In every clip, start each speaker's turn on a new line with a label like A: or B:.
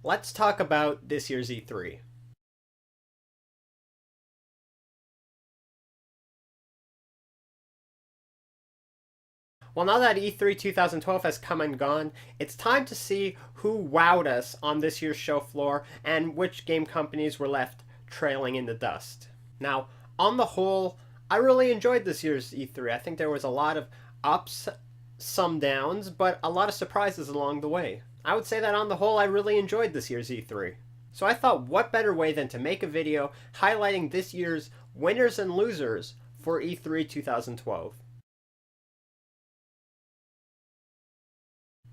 A: let's talk about this year's E3. Well, now that E3 2012 has come and gone, it's time to see who wowed us on this year's show floor and which game companies were left trailing in the dust. Now, on the whole, I really enjoyed this year's E3. I think there was a lot of ups, some downs, but a lot of surprises along the way. I would say that on the whole, I really enjoyed this year's E3. So I thought, what better way than to make a video highlighting this year's winners and losers for E3 2012.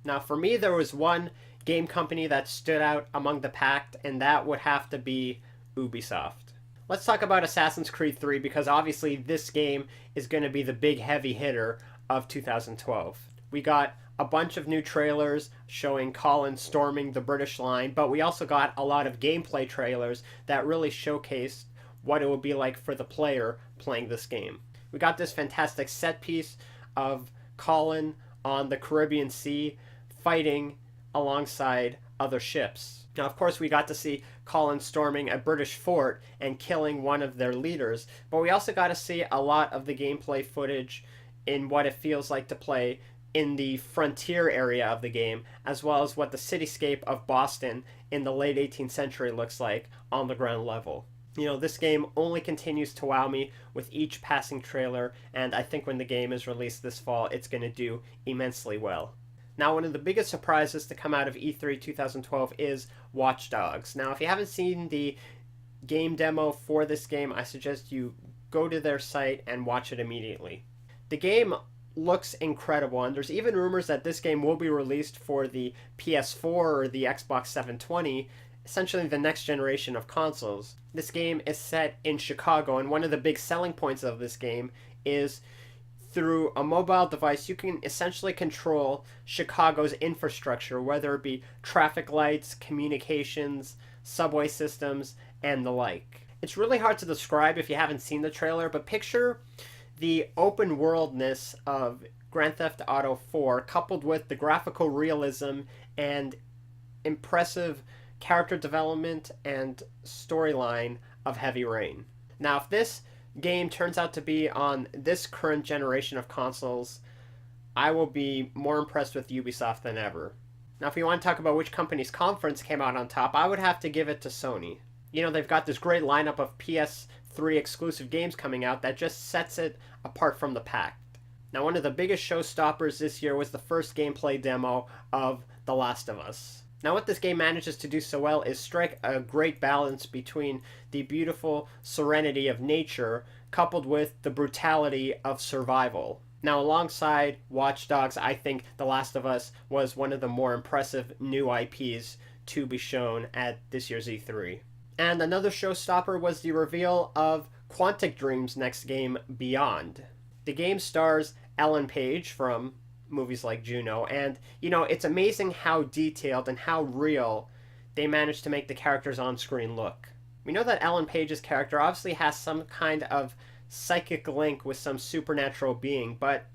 A: Now, for me, there was one game company that stood out among the pack, and that would have to be Ubisoft. Let's talk about Assassin's Creed 3 because obviously this game is going to be the big heavy hitter of 2012. We got a bunch of new trailers showing Colin storming the British line, but we also got a lot of gameplay trailers that really showcased what it would be like for the player playing this game. We got this fantastic set piece of Colin on the Caribbean Sea fighting alongside other ships. Now, of course, we got to see Colin storming a British fort and killing one of their leaders, but we also got to see a lot of the gameplay footage in what it feels like to play in the frontier area of the game, as well as what the cityscape of Boston in the late 18th century looks like on the ground level. You know, this game only continues to wow me with each passing trailer, and I think when the game is released this fall, it's going to do immensely well. Now, one of the biggest surprises to come out of E3 2012 is Watch Dogs. Now, if you haven't seen the game demo for this game, I suggest you go to their site and watch it immediately. The game looks incredible, and there's even rumors that this game will be released for the PS4 or the Xbox 720, essentially the next generation of consoles. This game is set in Chicago, and one of the big selling points of this game is through a mobile device, you can essentially control Chicago's infrastructure, whether it be traffic lights, communications, subway systems, and the like. It's really hard to describe if you haven't seen the trailer, but picture the open worldness of Grand Theft Auto 4 coupled with the graphical realism and impressive character development and storyline of Heavy Rain. Now, if this game turns out to be on this current generation of consoles, I will be more impressed with Ubisoft than ever. Now, if you want to talk about which company's conference came out on top, I would have to give it to Sony. You know, they've got this great lineup of PS3 exclusive games coming out that just sets it apart from the pack. Now, one of the biggest showstoppers this year was the first gameplay demo of The Last of Us. Now, what this game manages to do so well is strike a great balance between the beautiful serenity of nature coupled with the brutality of survival. Now, alongside Watch Dogs, I think The Last of Us was one of the more impressive new IPs to be shown at this year's E3. And another showstopper was the reveal of Quantic Dream's next game, Beyond. The game stars Ellen Page from movies like Juno, and you know, it's amazing how detailed and how real they managed to make the characters on screen look. We know that Ellen Page's character obviously has some kind of psychic link with some supernatural being, but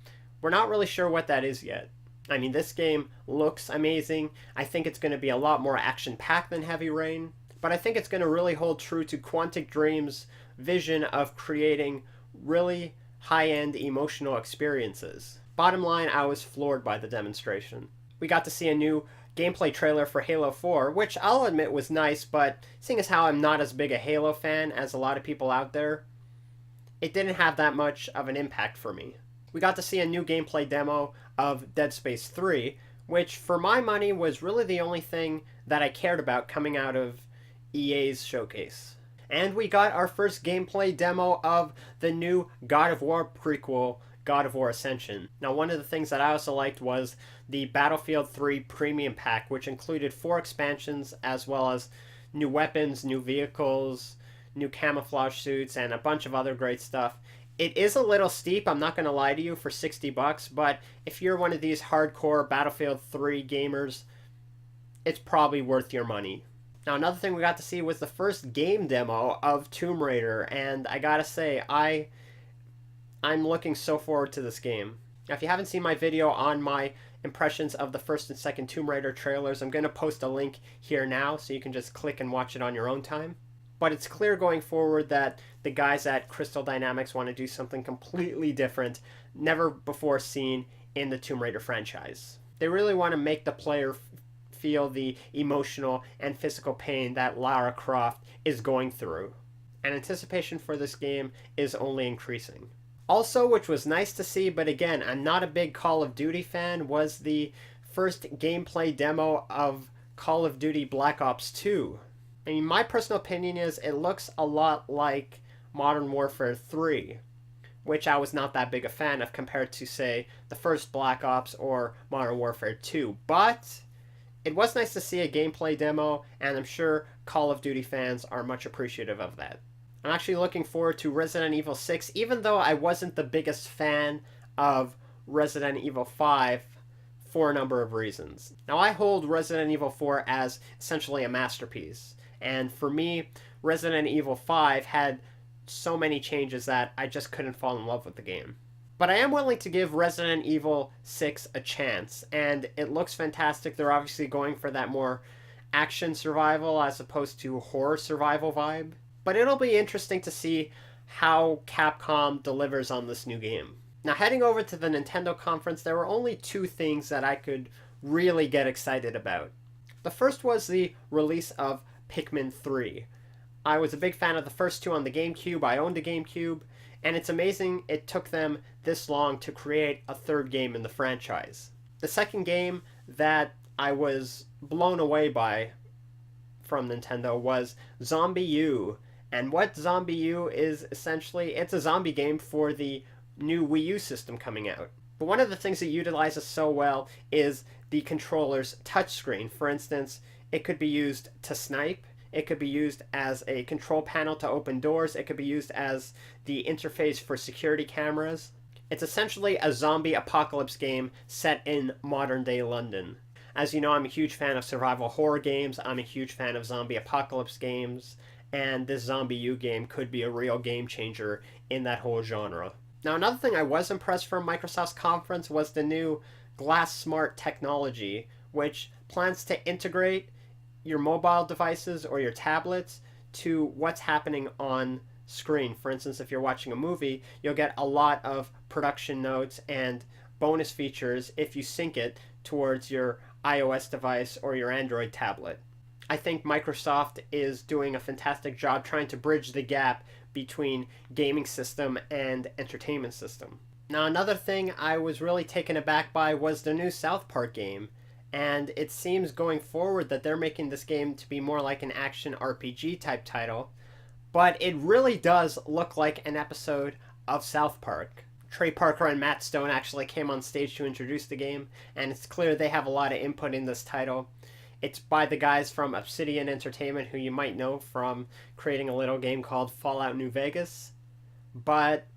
A: we're not really sure what that is yet. I mean, this game looks amazing. I think it's going to be a lot more action-packed than Heavy Rain, but I think it's going to really hold true to Quantic Dream's vision of creating really high-end emotional experiences. Bottom line, I was floored by the demonstration. We got to see a new gameplay trailer for Halo 4, which I'll admit was nice, but seeing as how I'm not as big a Halo fan as a lot of people out there, it didn't have that much of an impact for me. We got to see a new gameplay demo of Dead Space 3, which for my money was really the only thing that I cared about coming out of EA's showcase. And we got our first gameplay demo of the new God of War prequel, God of War Ascension. Now, one of the things that I also liked was the Battlefield 3 Premium Pack, which included 4 expansions as well as new weapons, new vehicles, new camouflage suits, and a bunch of other great stuff. It is a little steep, I'm not going to lie to you, for $60, but if you're one of these hardcore Battlefield 3 gamers, it's probably worth your money. Now, another thing we got to see was the first game demo of Tomb Raider, and I gotta say, I'm looking so forward to this game. Now, if you haven't seen my video on my impressions of the first and second Tomb Raider trailers. I'm going to post a link here now so you can just click and watch it on your own time. But it's clear going forward that the guys at Crystal Dynamics want to do something completely different, never before seen in the Tomb Raider franchise. They really want to make the player feel the emotional and physical pain that Lara Croft is going through. And anticipation for this game is only increasing. Also, which was nice to see, but again, I'm not a big Call of Duty fan, was the first gameplay demo of Call of Duty Black Ops 2. I mean, my personal opinion is it looks a lot like Modern Warfare 3, which I was not that big a fan of compared to, say, the first Black Ops or Modern Warfare 2. But it was nice to see a gameplay demo, and I'm sure Call of Duty fans are much appreciative of that. I'm actually looking forward to Resident Evil 6, even though I wasn't the biggest fan of Resident Evil 5 for a number of reasons. Now, I hold Resident Evil 4 as essentially a masterpiece, and for me, Resident Evil 5 had so many changes that I just couldn't fall in love with the game. But I am willing to give Resident Evil 6 a chance, and it looks fantastic. They're obviously going for that more action survival as opposed to horror survival vibe. But it'll be interesting to see how Capcom delivers on this new game. Now, heading over to the Nintendo conference, there were only two things that I could really get excited about. The first was the release of Pikmin 3. I was a big fan of the first two on the GameCube. I owned a GameCube, and it's amazing it took them this long to create a third game in the franchise. The second game that I was blown away by from Nintendo was Zombie U. And what Zombie U is essentially, it's a zombie game for the new Wii U system coming out. But one of the things it utilizes so well is the controller's touchscreen. For instance, it could be used to snipe, it could be used as a control panel to open doors, it could be used as the interface for security cameras. It's essentially a zombie apocalypse game set in modern day London. As you know, I'm a huge fan of survival horror games, I'm a huge fan of zombie apocalypse games, and this Zombie U game could be a real game changer in that whole genre. Now, another thing I was impressed from Microsoft's conference was the new Glass Smart technology, which plans to integrate your mobile devices or your tablets to what's happening on screen. For instance, if you're watching a movie, you'll get a lot of production notes and bonus features if you sync it towards your iOS device or your Android tablet. I think Microsoft is doing a fantastic job trying to bridge the gap between gaming system and entertainment system. Now, another thing I was really taken aback by was the new South Park game, and it seems going forward that they're making this game to be more like an action RPG type title, but it really does look like an episode of South Park. Trey Parker and Matt Stone actually came on stage to introduce the game, and it's clear they have a lot of input in this title. It's by the guys from Obsidian Entertainment, who you might know from creating a little game called Fallout New Vegas. But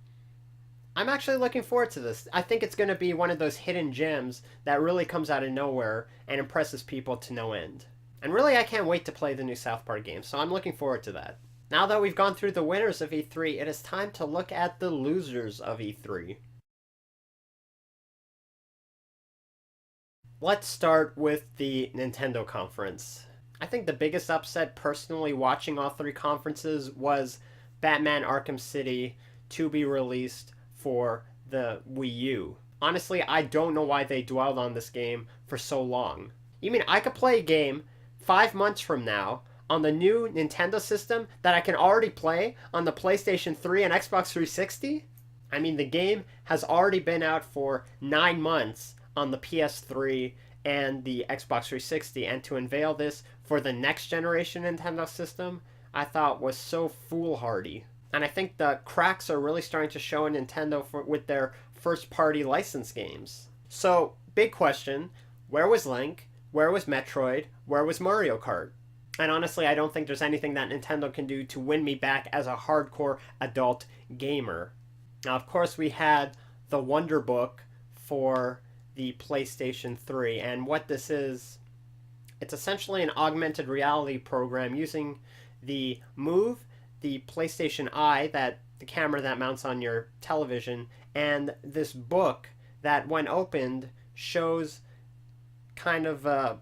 A: I'm actually looking forward to this. I think it's going to be one of those hidden gems that really comes out of nowhere and impresses people to no end. And really, I can't wait to play the new South Park game, so I'm looking forward to that. Now that we've gone through the winners of E3, it is time to look at the losers of E3. Let's start with the Nintendo conference. I think the biggest upset personally watching all three conferences was Batman Arkham City to be released for the Wii U. Honestly, I don't know why they dwelled on this game for so long. You mean I could play a game 5 months from now on the new Nintendo system that I can already play on the PlayStation 3 and Xbox 360? I mean, the game has already been out for 9 months on the PS3 and the Xbox 360, and to unveil this for the next generation Nintendo system, I thought was so foolhardy. And I think the cracks are really starting to show in Nintendo with their first-party license games. So, big question, where was Link? Where was Metroid? Where was Mario Kart? And honestly, I don't think there's anything that Nintendo can do to win me back as a hardcore adult gamer. Now, of course, we had the Wonder Book for the PlayStation 3, and what this is, it's essentially an augmented reality program using the Move, the PlayStation Eye, that the camera that mounts on your television, and this book that, when opened, shows kind of a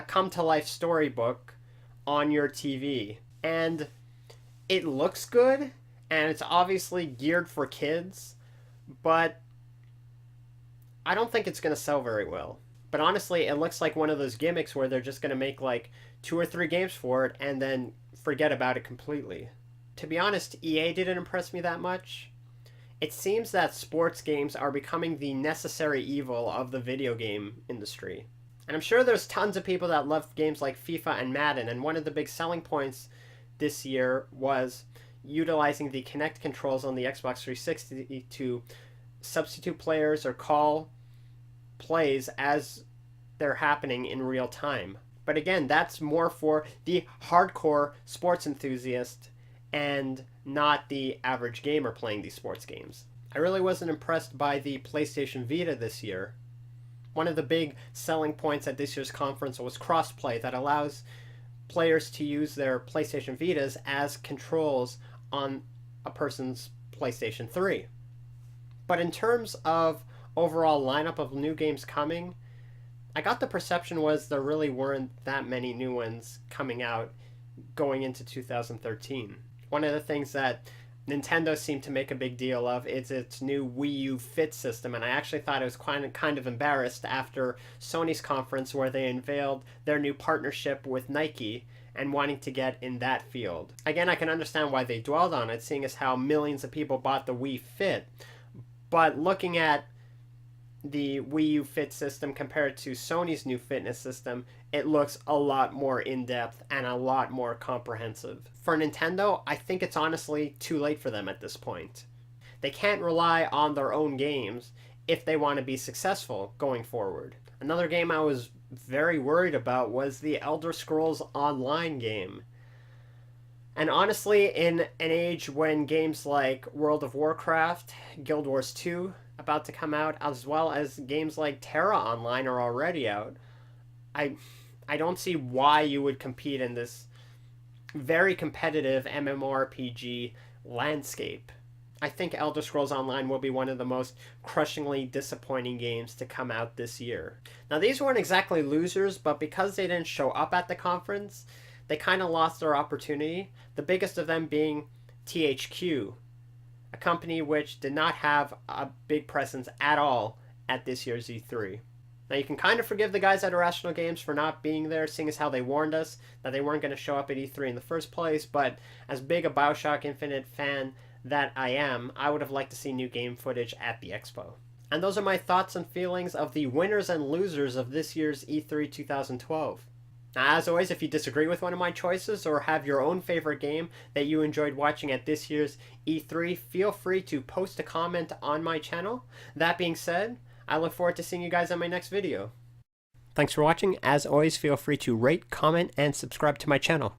A: come-to-life storybook on your TV. And it looks good, and it's obviously geared for kids, but I don't think it's going to sell very well. But honestly, it looks like one of those gimmicks where they're just going to make like 2 or 3 games for it and then forget about it completely. To be honest, EA didn't impress me that much. It seems that sports games are becoming the necessary evil of the video game industry. And I'm sure there's tons of people that love games like FIFA and Madden, and one of the big selling points this year was utilizing the Kinect controls on the Xbox 360 to substitute players or call plays as they're happening in real time. But again, that's more for the hardcore sports enthusiast and not the average gamer playing these sports games. I really wasn't impressed by the PlayStation Vita this year. One of the big selling points at this year's conference was crossplay that allows players to use their PlayStation Vitas as controls on a person's PlayStation 3. But in terms of overall lineup of new games coming, I got the perception was there really weren't that many new ones coming out going into 2013. One of the things that Nintendo seemed to make a big deal of is its new Wii U Fit system, and I actually thought it was kind of embarrassed after Sony's conference where they unveiled their new partnership with Nike and wanting to get in that field. Again, I can understand why they dwelled on it, seeing as how millions of people bought the Wii Fit, but looking at the Wii U Fit system compared to Sony's new fitness system, it looks a lot more in-depth and a lot more comprehensive. For Nintendo, I think it's honestly too late for them at this point. They can't rely on their own games if they want to be successful going forward. Another game I was very worried about was the Elder Scrolls Online game. And honestly, in an age when games like World of Warcraft, Guild Wars 2, about to come out, as well as games like Terra Online are already out, I don't see why you would compete in this very competitive MMORPG landscape. I think Elder Scrolls Online will be one of the most crushingly disappointing games to come out this year. Now, these weren't exactly losers, but because they didn't show up at the conference, they kind of lost their opportunity, the biggest of them being THQ, a company which did not have a big presence at all at this year's E3. Now, you can kind of forgive the guys at Irrational Games for not being there, seeing as how they warned us that they weren't going to show up at E3 in the first place, but as big a Bioshock Infinite fan that I am, I would have liked to see new game footage at the expo. And those are my thoughts and feelings of the winners and losers of this year's E3 2012. Now, as always, if you disagree with one of my choices or have your own favorite game that you enjoyed watching at this year's E3, feel free to post a comment on my channel. That being said, I look forward to seeing you guys on my next video. Thanks for watching. As always, feel free to rate, comment, and subscribe to my channel.